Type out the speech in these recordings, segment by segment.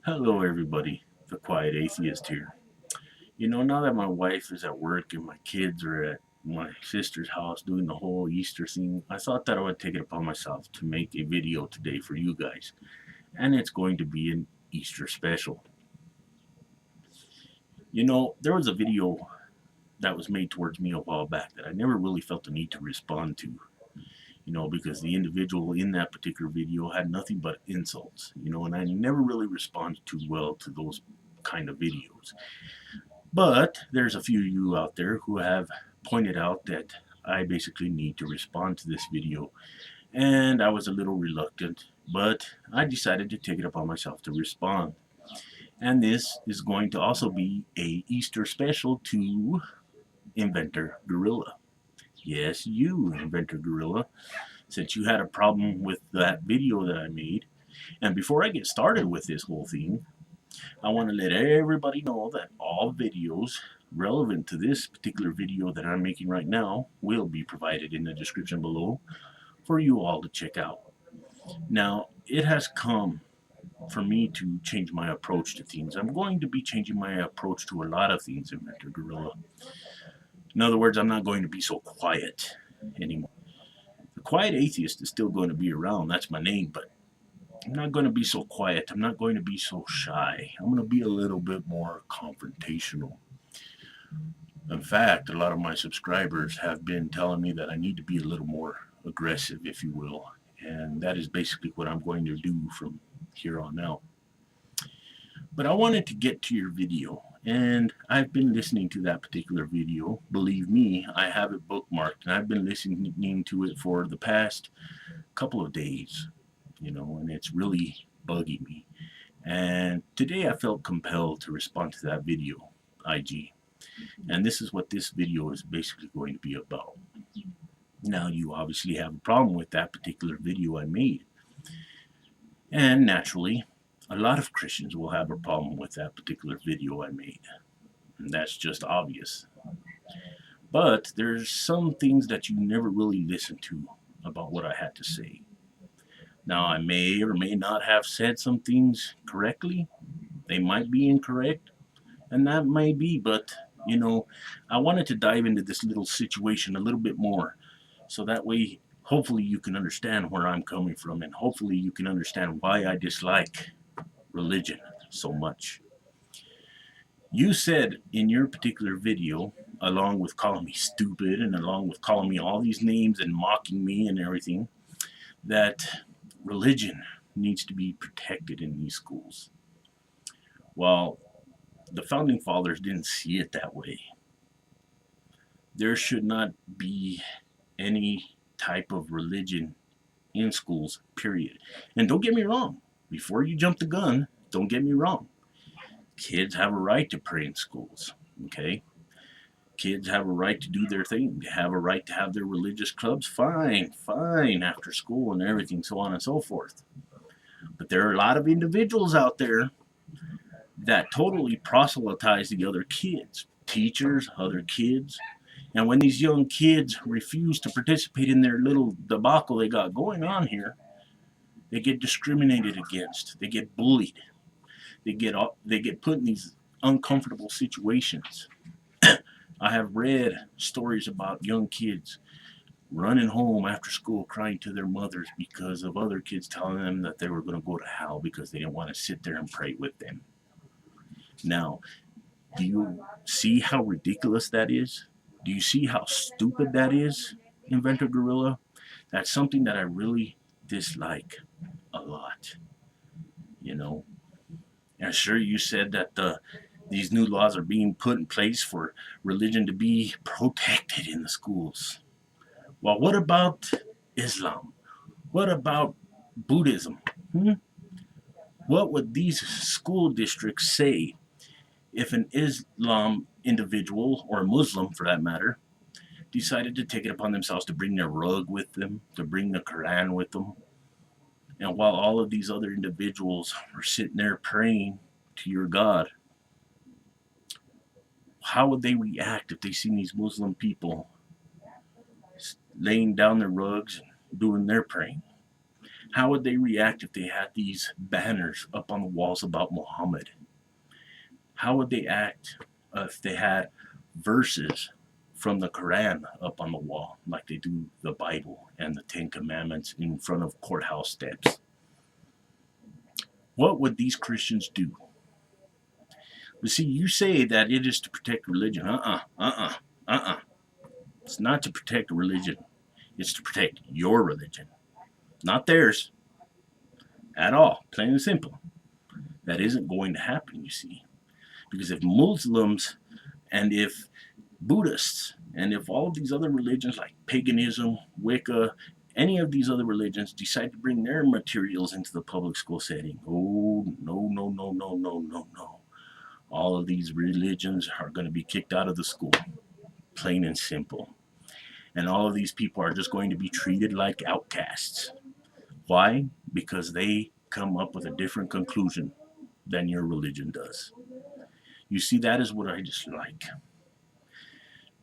Hello, everybody. The Quiet Atheist here. Now that my wife is at work and my kids are at my sister's house doing the whole Easter thing, I thought that I would take it upon myself to make a video today for you guys. And it's going to be an Easter special. There was a video that was made towards me a while back that I never really felt the need to respond to. Because the individual in that particular video had nothing but insults, and I never really responded too well to those kind of videos. But there's a few of you out there who have pointed out that I basically need to respond to this video, and I was a little reluctant, but I decided to take it upon myself to respond. And this is going to also be a Easter special to Inventor Gorilla. Yes, you, Inventor Gorilla, since you had a problem with that video that I made. And before I get started with this whole thing, I want to let everybody know that all videos relevant to this particular video that I'm making right now will be provided in the description below for you all to check out. Now, it has come for me to change my approach to things. I'm going to be changing my approach to a lot of things, Inventor Gorilla. In other words, I'm not going to be so quiet anymore. The Quiet Atheist is still going to be around, that's my name, but I'm not going to be so quiet. I'm not going to be so shy. I'm going to be a little bit more confrontational. In fact, a lot of my subscribers have been telling me that I need to be a little more aggressive, if you will. And that is basically what I'm going to do from here on out. But I wanted to get to your video, and I've been listening to that particular video. Believe me, I have it bookmarked, and I've been listening to it for the past couple of days, and it's really bugging me. And today I felt compelled to respond to that video, IG. And this is what this video is basically going to be about. Now, you obviously have a problem with that particular video I made. And naturally, a lot of Christians will have a problem with that particular video I made. And that's just obvious. But there's some things that you never really listen to about what I had to say. Now, I may or may not have said some things correctly. They might be incorrect, and that may be, but, I wanted to dive into this little situation a little bit more, so that way, hopefully you can understand where I'm coming from, and hopefully you can understand why I dislike religion so much. You said in your particular video, along with calling me stupid and along with calling me all these names and mocking me and everything, that religion needs to be protected in these schools. Well, the founding fathers didn't see it that way. There should not be any type of religion in schools, period. And don't get me wrong, before you jump the gun, don't get me wrong. Kids have a right to pray in schools, okay? Kids have a right to do their thing. They have a right to have their religious clubs. Fine, after school and everything, so on and so forth. But there are a lot of individuals out there that totally proselytize the other kids, teachers, other kids. And when these young kids refuse to participate in their little debacle they got going on here, they get discriminated against. They get bullied. They get put in these uncomfortable situations. I have read stories about young kids running home after school crying to their mothers because of other kids telling them that they were going to go to hell because they didn't want to sit there and pray with them. Now, do you see how ridiculous that is? Do you see how stupid that is, Inventor Gorilla? That's something that I really dislike a lot. And sure, you said that these new laws are being put in place for religion to be protected in the schools. Well, what about Islam? What about Buddhism? What would these school districts say if an Islam individual, or a Muslim for that matter, decided to take it upon themselves to bring their rug with them, to bring the Quran with them? And while all of these other individuals were sitting there praying to your God, how would they react if they seen these Muslim people laying down their rugs and doing their praying? How would they react if they had these banners up on the walls about Muhammad? How would they act if they had verses from the Quran up on the wall, like they do the Bible and the Ten Commandments in front of courthouse steps? What would these Christians do? But see, you say that it is to protect religion. It's not to protect religion. It's to protect your religion, not theirs at all. Plain and simple. That isn't going to happen, you see. Because if Muslims and if Buddhists and if all of these other religions like paganism, Wicca, any of these other religions decide to bring their materials into the public school setting, oh, no, no, no, no, no, no, no. All of these religions are going to be kicked out of the school. Plain and simple. And all of these people are just going to be treated like outcasts. Why? Because they come up with a different conclusion than your religion does. You see, that is what I dislike.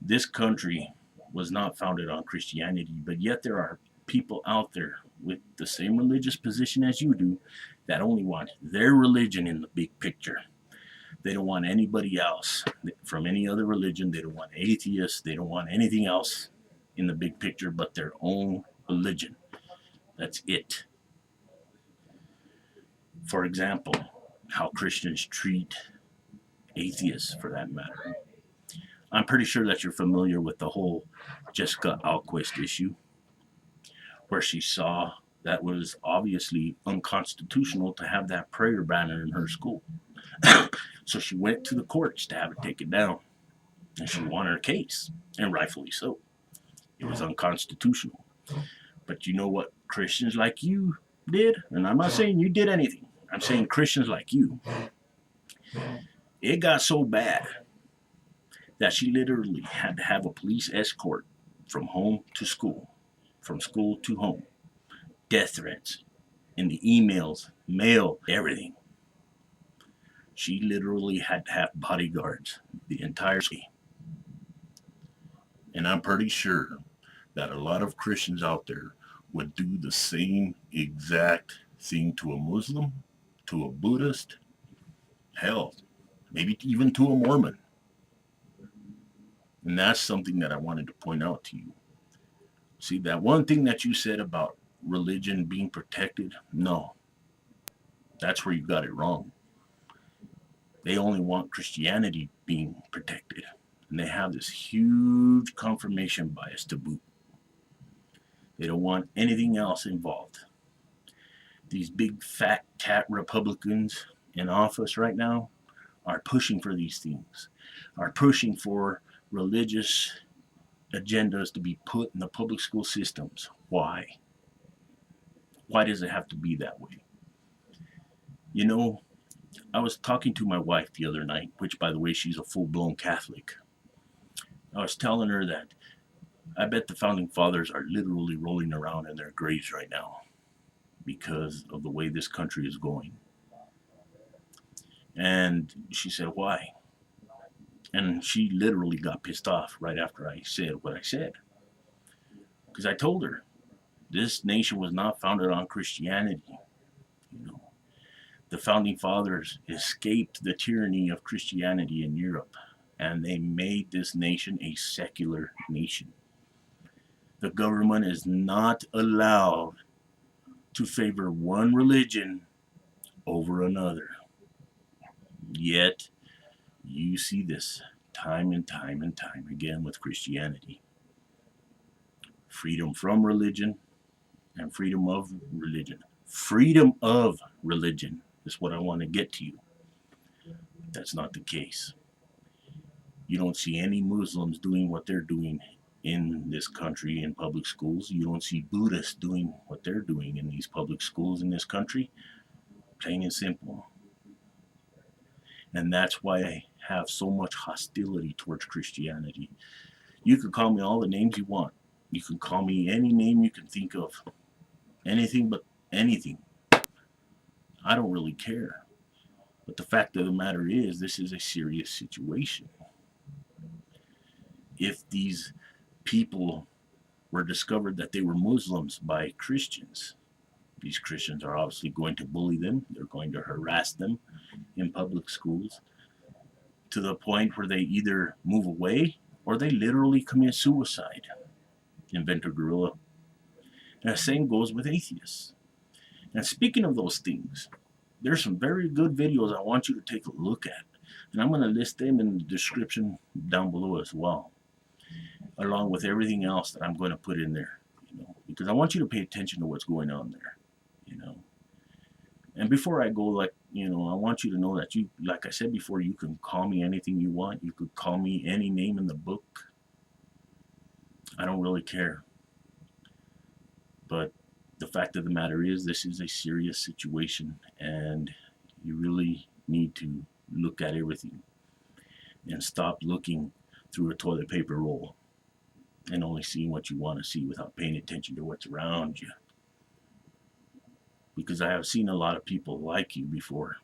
This country was not founded on Christianity, but yet there are people out there with the same religious position as you do that only want their religion in the big picture. They don't want anybody else from any other religion. They don't want atheists. They don't want anything else in the big picture but their own religion. That's it. For example, how Christians treat atheists, for that matter. I'm pretty sure that you're familiar with the whole Jessica Alquist issue, where she saw that was obviously unconstitutional to have that prayer banner in her school. So she went to the courts to have it taken down, and she won her case, and rightfully so. It was unconstitutional. But you know what Christians like you did? And I'm not saying you did anything. I'm saying Christians like you. It got so bad that she literally had to have a police escort from home to school, from school to home. Death threats in the emails, mail, everything. She literally had to have bodyguards the entire city. And I'm pretty sure that a lot of Christians out there would do the same exact thing to a Muslim, to a Buddhist, hell, maybe even to a Mormon. And that's something that I wanted to point out to you. See, that one thing that you said about religion being protected, no. That's where you got it wrong. They only want Christianity being protected. And they have this huge confirmation bias to boot. They don't want anything else involved. These big fat cat Republicans in office right now are pushing for these things, are pushing for religious agendas to be put in the public school systems. Why? Why does it have to be that way? You know, I was talking to my wife the other night, which, by the way, she's a full-blown Catholic. I was telling her that I bet the founding fathers are literally rolling around in their graves right now because of the way this country is going. And she said, why? And she literally got pissed off right after I said what I said. Because I told her, this nation was not founded on Christianity. You know, the founding fathers escaped the tyranny of Christianity in Europe, and they made this nation a secular nation. The government is not allowed to favor one religion over another. Yet, you see this time and time and time again with Christianity. Freedom from religion and freedom of religion. Freedom of religion is what I want to get to you. That's not the case. You don't see any Muslims doing what they're doing in this country in public schools. You don't see Buddhists doing what they're doing in these public schools in this country. Plain and simple. And that's why I have so much hostility towards Christianity. You can call me all the names you want. You can call me any name you can think of. Anything but anything. I don't really care. But the fact of the matter is, this is a serious situation. If these people were discovered that they were Muslims by Christians, These Christians are obviously going to bully them. They're going to harass them in public schools to the point where they either move away or they literally commit suicide. Inventor Gorilla. And the same goes with atheists. And speaking of those things, there's some very good videos I want you to take a look at. And I'm going to list them in the description down below as well, along with everything else that I'm going to put in there, because I want you to pay attention to what's going on there, And before I go, I want you to know that like I said before, you can call me anything you want. You could call me any name in the book. I don't really care. But the fact of the matter is, this is a serious situation, and you really need to look at everything and stop looking through a toilet paper roll and only seeing what you want to see without paying attention to what's around you. Because I have seen a lot of people like you before,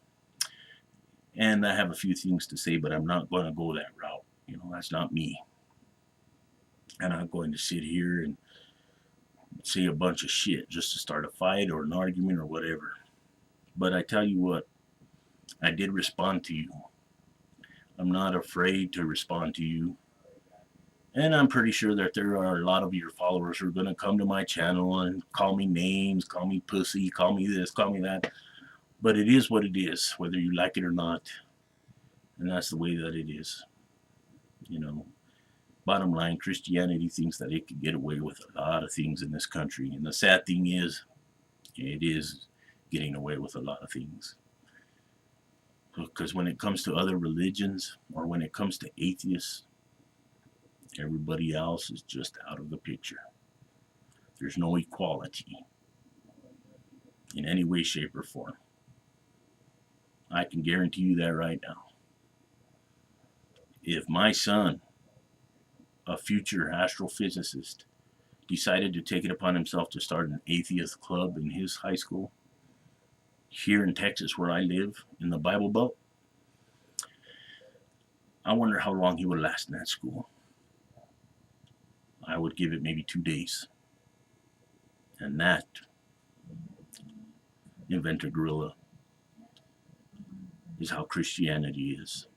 and I have a few things to say, but I'm not going to go that route. That's not me. I'm not going to sit here and say a bunch of shit just to start a fight or an argument or whatever. But I tell you what, I did respond to you. I'm not afraid to respond to you. And I'm pretty sure that there are a lot of your followers who are going to come to my channel and call me names, call me pussy, call me this, call me that. But it is what it is, whether you like it or not. And that's the way that it is. Bottom line, Christianity thinks that it can get away with a lot of things in this country. And the sad thing is, it is getting away with a lot of things. Because when it comes to other religions, or when it comes to atheists, everybody else is just out of the picture. There's no equality in any way, shape, or form. I can guarantee you that right now. If my son, a future astrophysicist, decided to take it upon himself to start an atheist club in his high school, here in Texas where I live, in the Bible Belt, I wonder how long he would last in that school. I would give it maybe 2 days. And that, Inventor Gorilla, is how Christianity is.